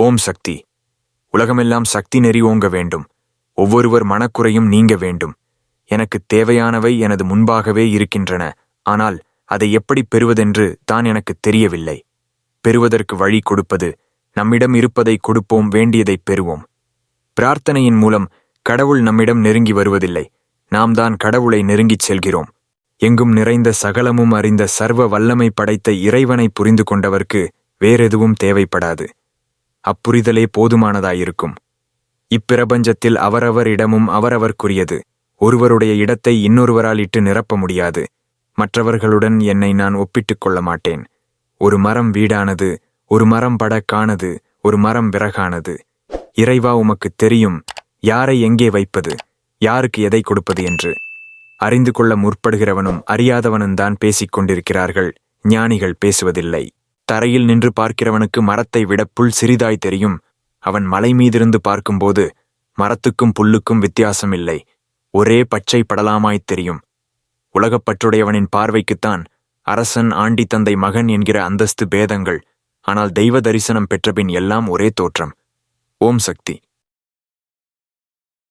ஓம் சக்தி. உலகமெல்லாம் சக்தி நெறி ஓங்க வேண்டும். ஒவ்வொருவர் மனக்குறையும் நீங்க வேண்டும். எனக்கு தேவையானவை எனது முன்பாகவே இருக்கின்றன. ஆனால் அதை எப்படி பெறுவதென்று தான் எனக்கு தெரியவில்லை. பெறுவதற்கு வழி கொடுப்பது. நம்மிடம் இருப்பதை கொடுப்போம், வேண்டியதை பெறுவோம். பிரார்த்தனையின் மூலம் கடவுள் நம்மிடம் நெருங்கி வருவதில்லை. நாம் தான் கடவுளை நெருங்கிச் செல்கிறோம். எங்கும் நிறைந்த சகலமும் அறிந்த சர்வ வல்லமை படைத்த இறைவனை புரிந்து கொண்டவர்க்கு வேறெதுவும் தேவைப்படாது. அப்புரிதலே போதுமானதாயிருக்கும். இப்பிரபஞ்சத்தில் அவரவர் இடமும் அவரவர்க்குரியது. ஒருவருடைய இடத்தை இன்னொருவரால் இட்டு நிரப்ப முடியாது. மற்றவர்களுடன் என்னை நான் ஒப்பிட்டுக் கொள்ள மாட்டேன். ஒரு மரம் வீடானது, ஒரு மரம் படக்கானது, ஒரு மரம் விறகானது. இறைவா, உமக்கு தெரியும் யாரை எங்கே வைப்பது, யாருக்கு எதை கொடுப்பது என்று. அறிந்து கொள்ள முற்படுகிறவனும் அறியாதவனும்தான் பேசிக் கொண்டிருக்கிறார்கள். ஞானிகள் பேசுவதில்லை. தரையில் நின்று பார்க்கிறவனுக்கு மரத்தை விட புல் சிறிதாய் தெரியும். அவன் மலை மீதிருந்து பார்க்கும்போது மரத்துக்கும் புல்லுக்கும் வித்தியாசமில்லை. ஒரே பச்சை படலாமாய்த் தெரியும். உலகப்பற்றுடையவனின் பார்வைக்குத்தான் அரசன், ஆண்டி, தந்தை, மகன் என்கிற அந்தஸ்து பேதங்கள். ஆனால் தெய்வ தரிசனம் பெற்றபின் எல்லாம் ஒரே தோற்றம். ஓம் சக்தி.